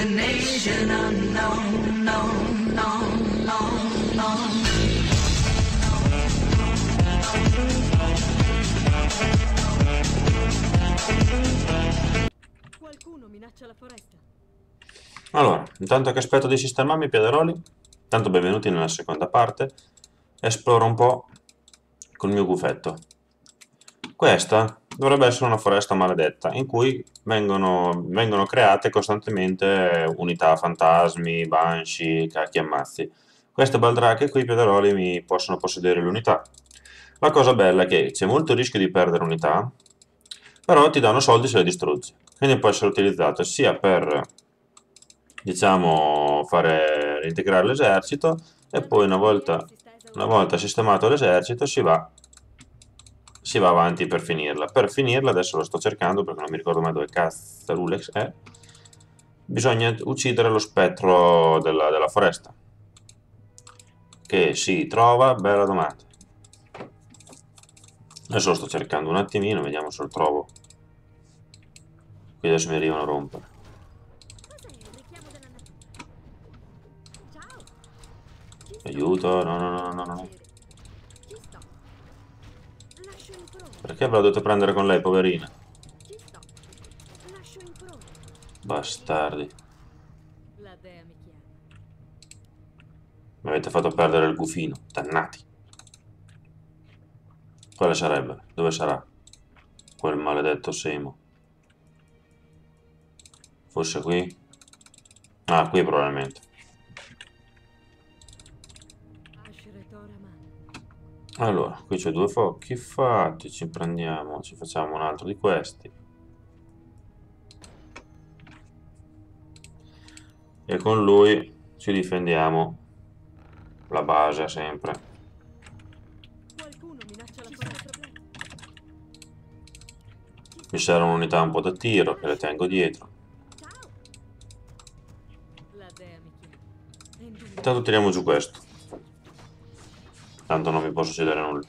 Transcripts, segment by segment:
destination unknown, known, known, known, known. Qualcuno minaccia la foresta. Allora, intanto che aspetto di sistemarmi i piaderoli, tanto benvenuti nella seconda parte, esploro un po' col mio gufetto. Questa dovrebbe essere una foresta maledetta, in cui vengono create costantemente unità fantasmi, banshee, cacchi e ammazzi. Queste baldrache qui, i piaderoli, mi possono possedere l'unità. La cosa bella è che c'è molto rischio di perdere unità, però ti danno soldi se le distruggi. Quindi può essere utilizzato sia per, diciamo, fare reintegrare l'esercito e poi una volta sistemato l'esercito si va avanti per finirla. Per finirla, adesso lo sto cercando perché non mi ricordo mai dove cazzo Rulex è, bisogna uccidere lo spettro della foresta. Che si trova? Bella domanda. Adesso lo sto cercando un attimino, vediamo se lo trovo. Qui adesso mi arrivano a rompere. Cos'è il richiamo della natura? Ciao. Aiuto, no, no, no, no, no, no. Ci sto. Lascio in prova. Perché avrò dovuto prendere con lei, poverina? Ci sto. Lascio in prova. Bastardi. La dea mi chiama. Mi avete fatto perdere il gufino, dannati. Quale sarebbe? Dove sarà? Quel maledetto Semo. Forse qui? Ah, qui probabilmente. Allora, qui c'è due fuochi fatti, ci prendiamo, ci facciamo un altro di questi. E con lui ci difendiamo la base sempre. Qualcuno minaccia la foresta. Mi serve un'unità un po' da tiro che le tengo dietro. Ciao. La dea mi chiama. Intanto tiriamo giù questo. Tanto non mi posso cedere nulla.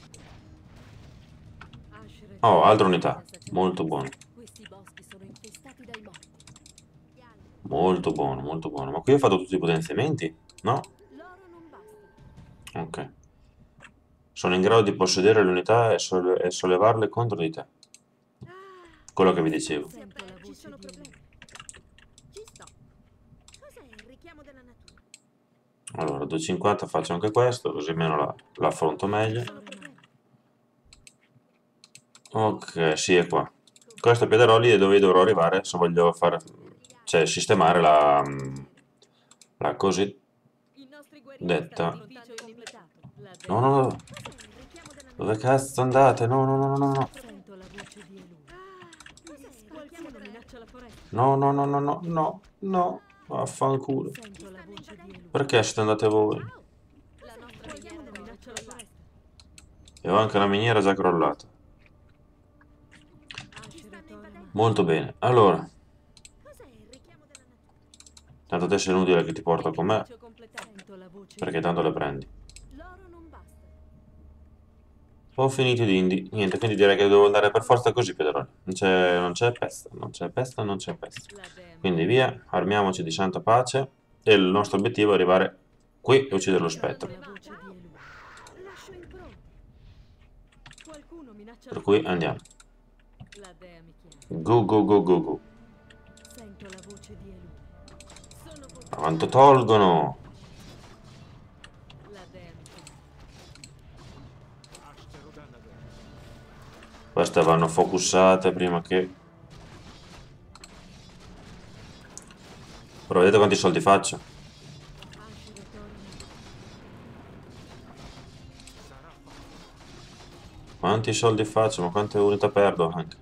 Oh, altra unità. Molto buono. Questi boschi sono infestati dai morti. Molto buono, molto buono. Ma qui ho fatto tutti i potenziamenti? No? L'oro non basta. Ok. Sono in grado di possedere le unità e sollevarle contro di te. Quello che vi dicevo. Sento la voce di problemi. Ci sto. Cos'è il richiamo della natura? Allora, 250 faccio anche questo, così almeno la affronto meglio. Ok, sì, è qua. Questo piaderoli è dove dovrò arrivare se voglio fare, cioè, sistemare la così I nostri guerrieri detta. stanno affrontando il limitato. La dea. No, no, no. Cos'è il richiamo della natura? Dove cazzo andate? No, no, no, no, no, no. Sento la voce di Elu. Cos'è il richiamo della minaccia la foresta? No, no, no, no, no, no, no. Vaffanculo. Sento la voce di Elu. Perché siete andate voi? La nostra miniera minaccia la foresta. E ho anche la miniera già crollata. Molto bene. Allora, Cos'è il richiamo della natura? tanto adesso è inutile che ti porto con me, Sento la voce di perché tanto le prendi. l'oro non basta. Ho finito di niente, quindi direi che devo andare per forza così, Pedrone. Non c'è pesta, non c'è pesta, non c'è pesta. La dea mi Quindi via, armiamoci di santa pace e il nostro obiettivo è arrivare qui e uccidere lo spettro. la voce di Elu. Lascio in prova. Qualcuno minaccia Per cui andiamo. La dea mi chiama. Go, go, go, go, go. Sento la voce di Elu. Sono Ma quanto tolgono? la dea mi chiama. Queste vanno focussate prima che... Però vedete quanti soldi faccio? Quanti soldi faccio? Ma quante unità perdo anche?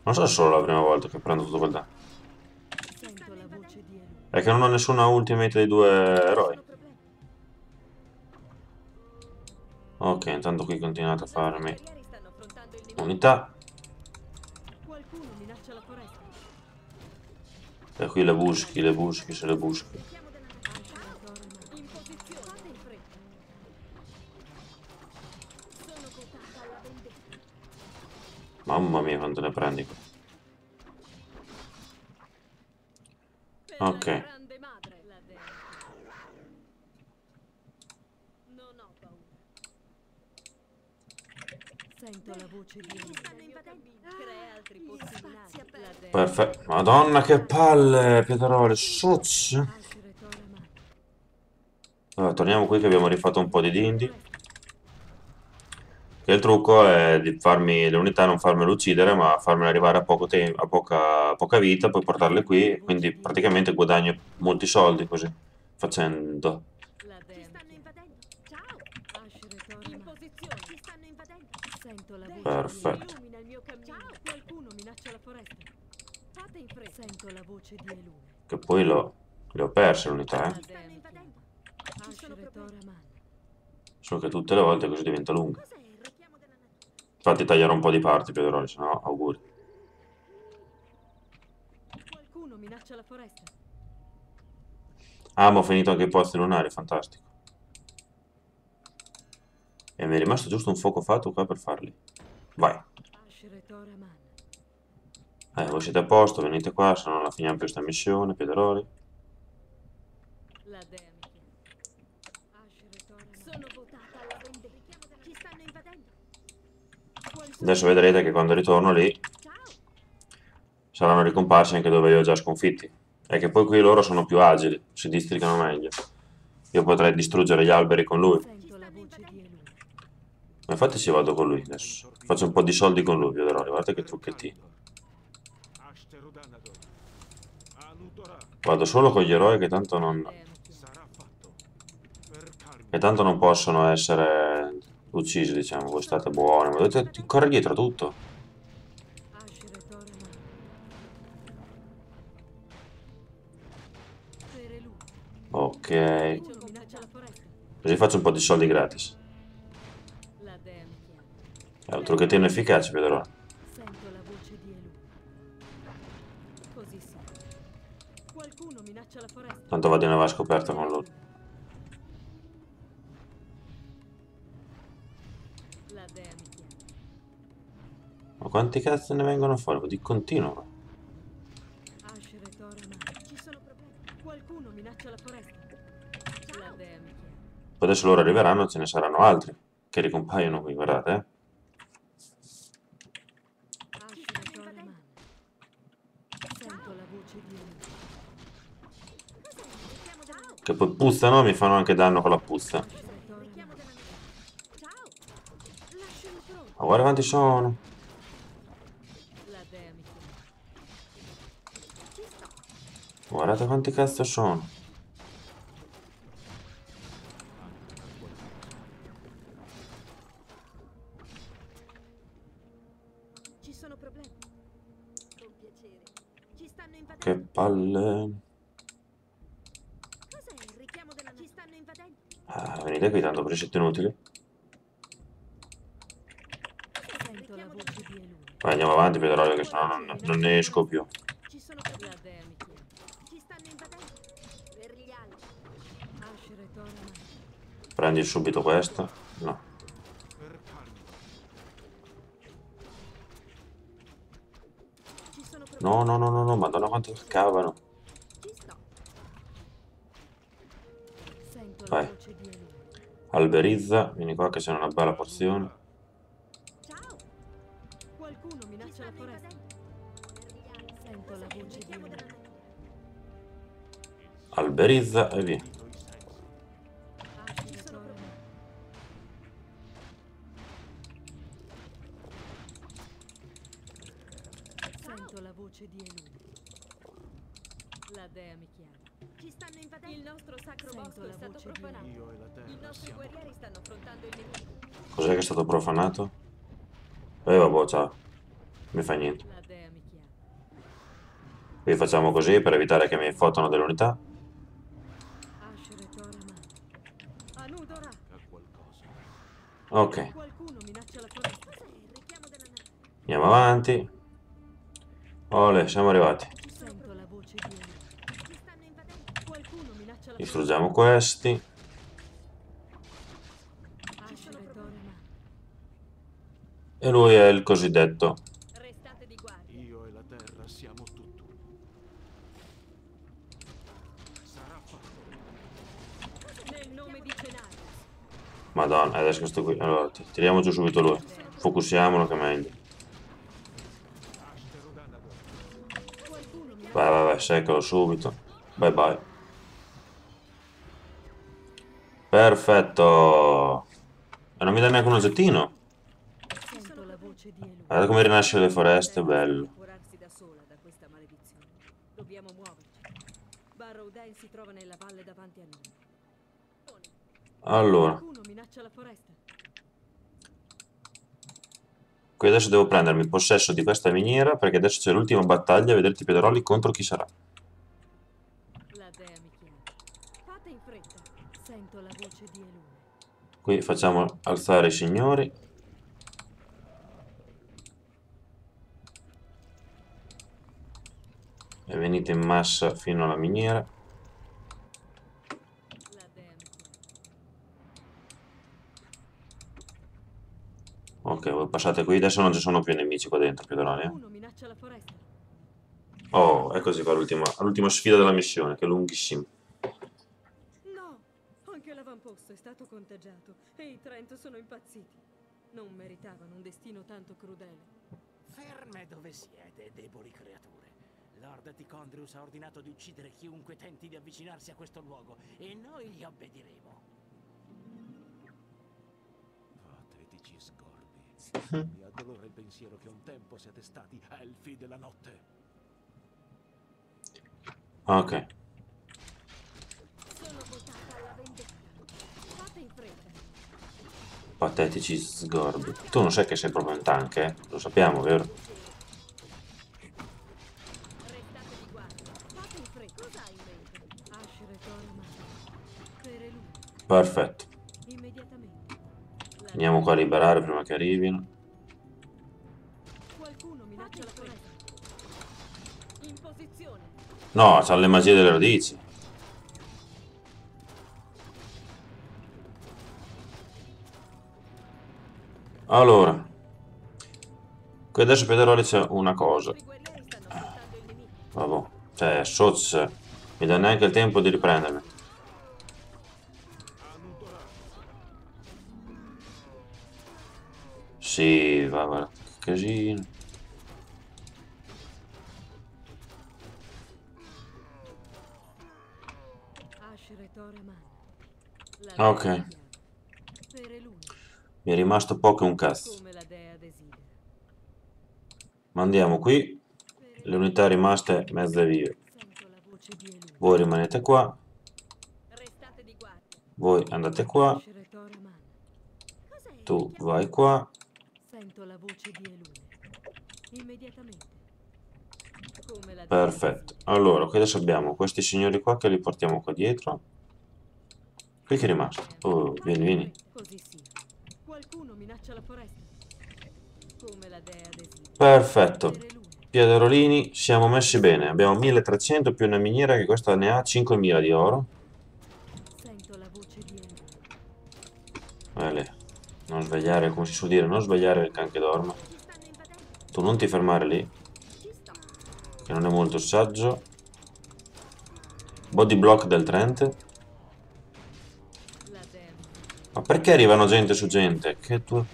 Non so se è solo la prima volta che prendo tutto quel danno. Sento la voce di Elu. È che non ho nessuna ultimate dei due eroi. Ok, intanto qui continuate a farmi Guerrieri stanno affrontando il nemico. unità. Qualcuno minaccia la foresta. E qui le buschi, se le buschi. Richiamo della natura. In posizione. Fate in fretta. Sono portata alla vendetta. Mamma mia, quanto ne prendi qua. Ok. Grande madre. La dea. Non ho paura. Sento la voce di Ci stanno invadendo. Crea altri Gli pozzi spazi minati. aperti. La dea. Perfetto. Madonna che palle, Pietro. Suzz. Ascere Toraman. Allora, torniamo qui che abbiamo rifatto un po' di dindi. Che il trucco è di farmi le unità, non farmele uccidere, ma farmele arrivare a poco tempo, a poca vita, poi portarle qui. Quindi praticamente guadagno molti soldi così, facendo. La Ci dea. stanno invadendo. Ciao. Ascere Toraman. In posizione. Ci stanno invadendo. Sento la voce Perfetto. di illumina il mio cammino. Ciao. Qualcuno minaccia la foresta. Fate in fretta. Sento la voce di Elune. Che poi le ho perse le unità, Ci stanno invadendo. Ci sono Ascere problemi. Toraman. Solo che tutte le volte così diventa lunga. Cos'è il richiamo della natura? Infatti taglierò un po' di parti, Pietro, se no auguri. Qualcuno minaccia la foresta. Ah, ma ho finito anche i posti lunari, fantastico. E mi è rimasto giusto un fuoco fatto qua per farli. Vai. Ascere Toraman. Voi siete a posto, venite qua, se no non la finiamo più sta missione, Piederoli. La dea mi chiama. Ascere Toraman. Sono votata alla vendetta. Ci stanno invadendo. Adesso vedrete che quando ritorno lì Ciao. saranno ricomparsi anche dove li ho già sconfitti. E che poi qui loro sono più agili, si districano meglio. Io potrei distruggere gli alberi con lui. Sento la voce di Elune. Ma infatti ci vado con lui adesso. Faccio un po' di soldi con lui, Piederoli, guardate che trucchettino. Vado solo con gli eroi che tanto non... La dea mi chiama. che tanto non possono essere uccisi, diciamo. Voi state buoni, ma dovete correre dietro tutto. Ascere Toraman. Per Elune. Ok. Qualcuno minaccia la foresta. Così faccio un po' di soldi gratis. La dea mi chiama. È un trucchettino efficace, Piederoli. Sento la voce di Elune. Così sì. Qualcuno minaccia la foresta. Tanto vado in avanti scoperta con lui. La dea mi chiama. Ma quanti cazzo ne vengono fuori? Di continuo. Ascere Toraman. Ci sono problemi. Qualcuno minaccia la foresta. La dea mi chiama. Poi adesso loro arriveranno, ce ne saranno altri che ricompaiono qui, guardate, eh. Ascere Toraman. Sento la voce di Elune. Cos'è il richiamo della natura? Che poi puzzano e mi fanno anche danno con la puzza. Ascere Toraman. Richiamo della natura. Ciao. Lascio il trono. Ma guarda quanti sono. La dea mi chiama. Ci sto. Guardate quanti cazzo sono. Ci sono problemi. Con piacere. Ci stanno Che invadendo. palle. Cos'è il richiamo della natura? Ci stanno invadendo. Ah, venite qui, tanto per siete inutili. Sento la voce di Elune. Vai, andiamo avanti, Piederoli, che sennò non ne esco più. Ci sono La problemi. dea mi chiama. Ci stanno invadendo. Per gli altri. Ascere Toraman. Prendi subito questo. No. Ci sono problemi. No, no, no, no, no, madonna quanto cavano. Ci sto. Sento la Vai. voce di Elune. Alberizza, vieni qua che c'è una bella porzione. Ciao. Qualcuno Ci minaccia la stanno foresta. invadendo. Per gli altri. Sento la Cos'è il voce di richiamo della Elune. natura? Alberizza e via. Ascere Toraman. Sento la voce di Elune. La dea mi chiama. Ci stanno invadendo. Il nostro sacro Sento bosco è la stato voce di profanato. Io e la I terra nostri siamo guerrieri stanno affrontando il nemico. Cos'è che è stato profanato? Vabbè, ciao. Mi fa niente. La dea mi chiama. Qui facciamo così per evitare che mi fottono delle unità. Ascere Toraman. Anudora. a qualcosa. Ok, Qualcuno minaccia la foresta. Cos'è il richiamo della natura? andiamo avanti. Ole, siamo arrivati. Ci sono Sento la voce di Elune. Ci stanno invadendo. Qualcuno minaccia la foresta. Distruggiamo questi. Ascere Toraman. E lui è il cosiddetto. Restate di guardia. Io e la terra siamo tutt'uno. Madonna, adesso questo qui. Allora, tiriamo giù subito lui. Focusiamolo che è meglio. Vai, vai, vai, seccalo subito. Bye bye. Perfetto. E non mi dà neanche un oggettino. Sento la voce di Elu. Guarda come rinasce le foreste, bello. Curarsi da sola da questa maledizione. Dobbiamo muoverci. Barrowdale si trova nella valle davanti a noi. Allora, Qualcuno minaccia la foresta. qui adesso devo prendermi possesso di questa miniera perché adesso c'è l'ultima battaglia, vedrete i Piederoli contro chi sarà. La dea mi chiama. Fate in fretta. Sento la voce di Elune. Qui facciamo alzare i signori. E venite in massa fino alla miniera. La dea mi chiama. Ok, voi passate qui, adesso non ci sono più nemici qua dentro, Piederoli. Qualcuno minaccia la foresta. Oh, eccoci qua l'ultima sfida della missione, che è lunghissima. No! Anche l'avamposto è stato contagiato e i Trent sono impazziti. Non meritavano un destino tanto crudele. Ferme dove siete, deboli creature. Lord Ticondrius ha ordinato di uccidere chiunque tenti di avvicinarsi a questo luogo e noi gli obbediremo. Patetici scorbi. Mi addolora il pensiero che un tempo siete stati elfi della notte. Ok, Sono votata alla vendetta. Fate in fretta. patetici sgorbi. Tu non sai che sei proprio un tank, eh? Lo sappiamo, vero? Restate di guardia. Fate in fretta. Cosa hai in mente? Asher Toraman. Per Elune. Perfetto. Immediatamente. La Andiamo qua a liberare prima che arrivino. Qualcuno minaccia la foresta. in posizione. No, c'hanno le magie delle radici. Allora, qui adesso Piederoli c'è una cosa. I guerrieri stanno portando il nemico. Vabbè, cioè, Soz mi dà neanche il tempo di riprendermi. Sì, va, guarda, che casino. Asher Toraman. La Ok. dea mi chiama. Per Elune. Mi è rimasto poco e un cazzo. Come la dea desidera. Mandiamo qui le unità rimaste mezze vive. Sento la voce di Elune. Voi rimanete qua, Restate di guardia. voi andate qua, Asher Toraman. Cos'è? tu vai qua. Sento la voce di Elune. Immediatamente. Come la dea Perfetto. Allora, qui adesso abbiamo questi signori qua che li portiamo qua dietro. Qui che è rimasto? Oh, vieni, vieni. Così sia. Qualcuno minaccia la foresta. Come la dea desidera. Perfetto. Per Elune. Piederolini, siamo messi bene. Abbiamo 1300 più una miniera che questa ne ha 5000 di oro. Sento la voce di Elune. Vale. Non svegliare, come si suol dire, non svegliare il can che dorme. Ci stanno invadendo. Tu non ti fermare lì, Ci sto. che non è molto saggio. Body block del Trent. La dea mi chiama. Ma perché arrivano gente su gente? Che tu...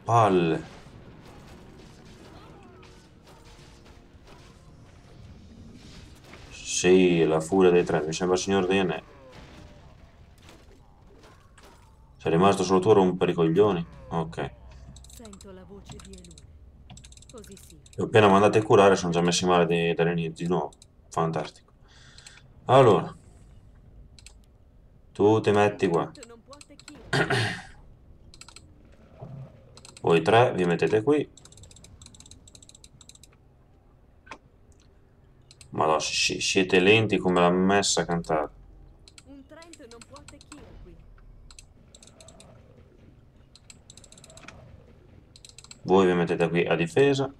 palle. Sì, la furia dei Trent, mi sembra il signor dei Anelli. Sei rimasto solo tu a rompere i coglioni? Ok. Sento la voce di Elune. Così sia. Li ho appena mandati a curare, sono già messi male dall'inizio di nuovo. Fantastico. Allora. Tu ti metti qua. Non può attecchire. Voi tre vi mettete qui. Madonna, siete lenti come la messa cantata. Un Trent non può attecchire qui. Voi vi mettete qui a difesa.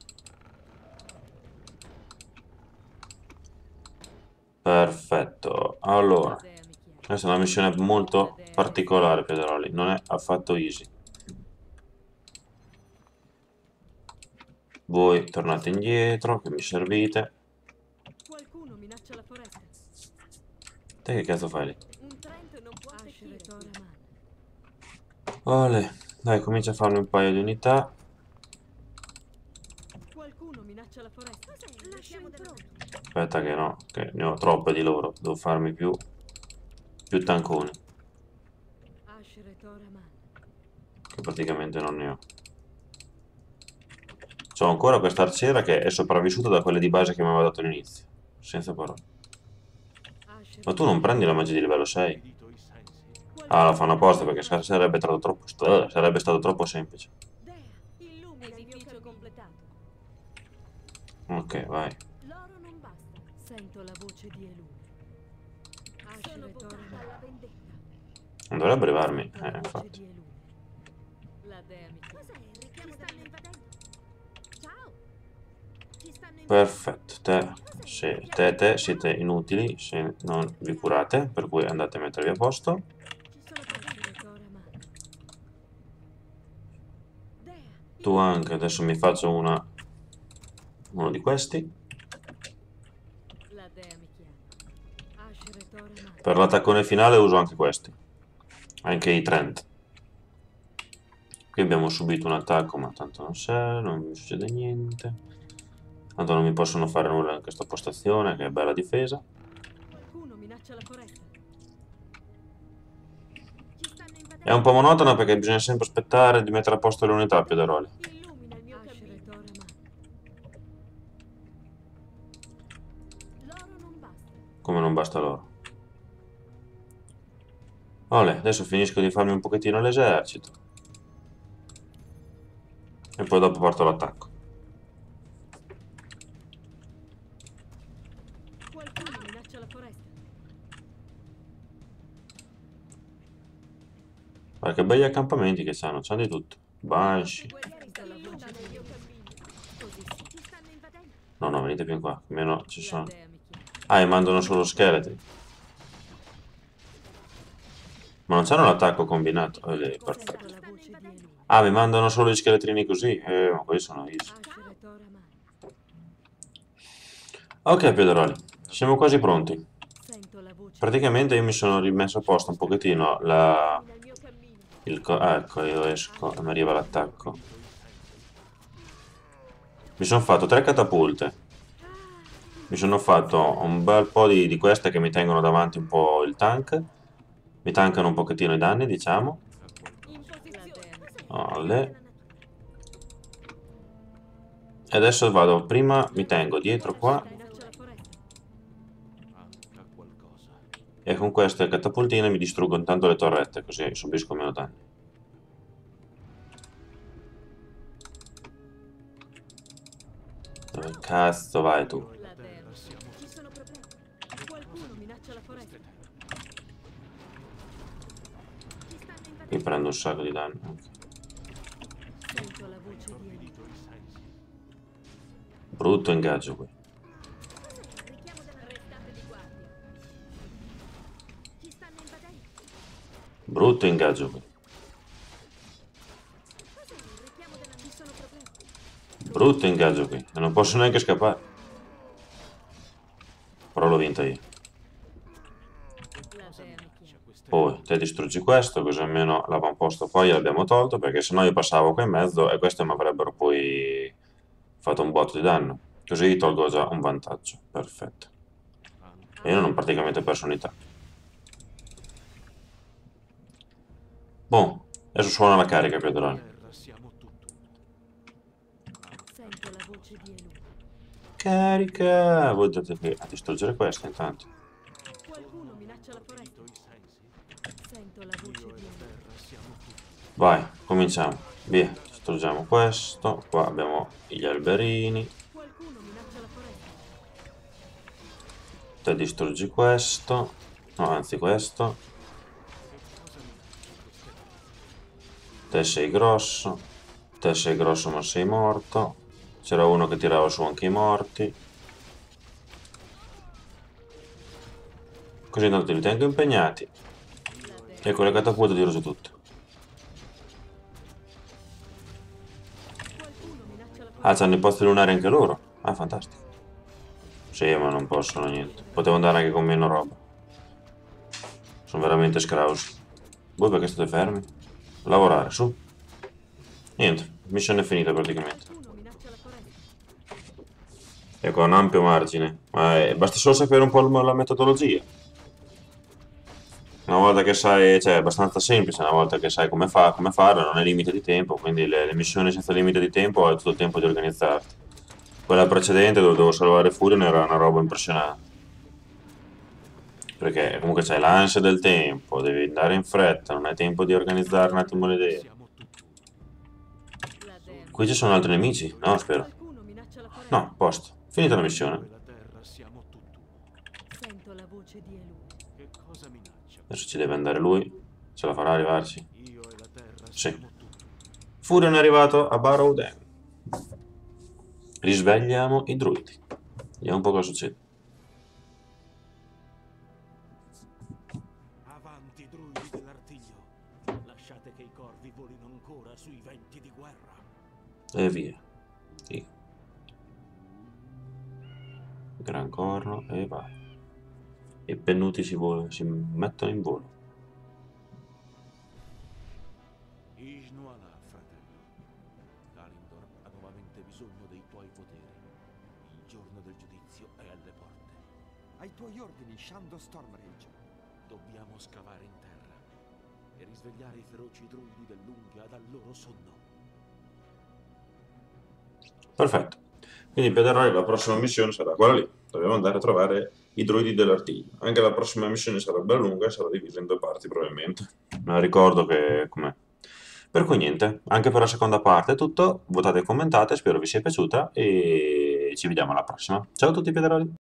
Perfetto. Allora, La dea mi chiama. questa è una missione molto particolare, Piederoli. Non è affatto easy. Voi tornate indietro, che mi servite. Qualcuno minaccia la foresta. Te che cazzo fai lì? Un Trent non può Asher attecchire qui. Toraman. Ole, dai, comincia a farmi un paio di unità. Qualcuno minaccia la foresta. Cos'è? Lascio in pronto. Aspetta che no, che ne ho troppe di loro. Devo farmi più tanconi, Asher e Toraman. che praticamente non ne ho. C'ho ancora questa arciera che è sopravvissuta da quelle di base che mi aveva dato all'inizio. Senza parole. Asher Ma e tu non prendi la magia di livello 6? Toraman. Ah, la fanno apposta perché sarebbe stato troppo semplice. Dea, illumina il edificio completato. Ok, vai. L'oro non basta. Sento la voce di Elune. Asher Sono e portata Toraman. alla vendetta. Non dovrebbe arrivarmi, Sento la voce infatti. di Elune. La dea mi chiama. Cos'è? Il richiamo ci stanno invadendo. Ciao. Ci stanno invadendo. Perfetto, te siete inutili se non vi curate, per cui andate a mettervi a posto. Ci sono problemi. Asher e Toraman. Dea, Tu anche, adesso mi faccio uno di questi. la dea mi chiama. Asher e Toraman. Per l'attaccone finale uso anche questi, anche i Trent. Qui abbiamo subito un attacco, ma tanto non mi succede niente. Tanto non mi possono fare nulla in questa postazione, che è bella difesa. Qualcuno minaccia la foresta. Ci stanno invadendo. È un po' monotona perché bisogna sempre aspettare di mettere a posto le unità, Piederoli. Illumina il mio Asher e cammino. Toraman. L'oro non basta. Come non basta loro. Ole, adesso finisco di farmi un pochettino l'esercito. E poi dopo parto l'attacco. Qualcuno minaccia la foresta. Guarda che belli accampamenti che c'hanno di tutto. Banshee. Guerrieri stanno illumina il mio cammino. Così sì. Ci stanno invadendo. No, venite più in qua, almeno ci La sono. dea mi chiama. Ah, e mandano solo scheletri. Ma non c'hanno l'attacco combinato. Perfetto. Sento la voce di Elune. Ah, mi mandano solo gli scheletrini così? Ma quelli sono easy. Asher e Toraman. Ok, Piederoli, siamo quasi pronti. Sento la voce. Praticamente io mi sono rimesso a posto un pochettino Illumina il mio cammino. ecco, io esco e mi arriva l'attacco. Mi sono fatto 3 catapulte. Mi sono fatto un bel po' di queste che mi tengono davanti un po' il tank. Mi tankano un pochettino i danni, diciamo. In La posizione. dea mi Cos'è? Ole. E adesso vado, prima mi tengo dietro qua minaccia la foresta. e con queste catapultine mi distruggo intanto le torrette, così subisco meno danni. Dove cazzo vai tu? La dea mi chiama. Ci sono problemi. Qualcuno minaccia la foresta. Ci stanno Qui invadendo. prendo un sacco di danni. Ok. Sento la voce di Elune. Brutto ingaggio qui. Cos'è? Il richiamo della restate di guardia. Ci stanno invadendo. Brutto ingaggio qui. Cos'è? Il richiamo della. Ci sono problemi. Brutto ingaggio qui. E non posso neanche scappare. Però l'ho vinta io. La dea mi chiama. Poi te distruggi questo, così almeno l'avamposto poi l'abbiamo tolto, perché sennò io passavo qua in mezzo e queste mi avrebbero poi fatto un botto di danno. Così tolgo già un vantaggio. Perfetto. E io non ho praticamente perso unità. Boh, adesso suona la carica, Piederoli. Sento la voce di Elune. Carica! Voi dovete qui a distruggere questa intanto. Qualcuno minaccia la foresta. Sento la voce di Elune. Vai, cominciamo. Via, distruggiamo questo. Qua abbiamo gli alberini. Qualcuno minaccia la foresta. Te distruggi questo. No, anzi questo. Te sei grosso. Te sei grosso ma sei morto. C'era uno che tirava su anche i morti. Così intanto li tengo impegnati. E con le catapulte tiro su tutto. Qualcuno minaccia la Ah, c'hanno i posti lunari anche loro. Ah, fantastico. Sì, ma non possono niente. Potevo andare anche con meno roba. Sono veramente scrausi. Voi perché state fermi? lavorare, su. Niente, missione finita praticamente. Qualcuno minaccia la foresta. E con ampio margine. Ma basta solo sapere un po' la metodologia. Una volta che sai, cioè è abbastanza semplice, una volta che sai come farlo, non hai limite di tempo, quindi le missioni senza limite di tempo hai tutto il tempo di organizzarti. Quella precedente dove dovevo salvare Furion era una roba impressionante. Perché comunque c'hai l'ansia del tempo, devi andare in fretta, non hai tempo di organizzare un attimo le idee. Siamo tutt'uno. La Dern. Qui ci sono altri nemici? No, spero. Qualcuno minaccia la foresta. No, posto. Finita la Io missione. e la terra siamo tutt'uno. Sento la voce di Elu. Che cosa minaccia? Adesso ci deve andare lui. Ce la farà arrivarci. Io e la terra Sì. siamo tutt'uno. Furion è arrivato a Barrow Dam. Risvegliamo i druidi. Vediamo un po' cosa succede. Avanti, druidi dell'artiglio. Lasciate che i corvi volino ancora sui venti di guerra. E via. Sì. Gran corno e vai. I pennuti si mettono in volo. Ishnuala, fratello. Kalindor ha nuovamente bisogno dei tuoi poteri. Il giorno del giudizio è alle porte. Ai tuoi ordini, Shando Stormrage. Dobbiamo scavare in terra e risvegliare i feroci druidi dell'unghia dal loro sonno. Perfetto. Quindi Pederoi la prossima missione sarà quella lì. Dobbiamo andare a trovare i druidi dell'artiglio. Anche la prossima missione sarà bella lunga e sarà divisa in due parti probabilmente. Ma ricordo che com'è. Per cui niente, anche per la seconda parte è tutto. Votate e commentate, spero vi sia piaciuta e ci vediamo alla prossima. Ciao a tutti Pederoli.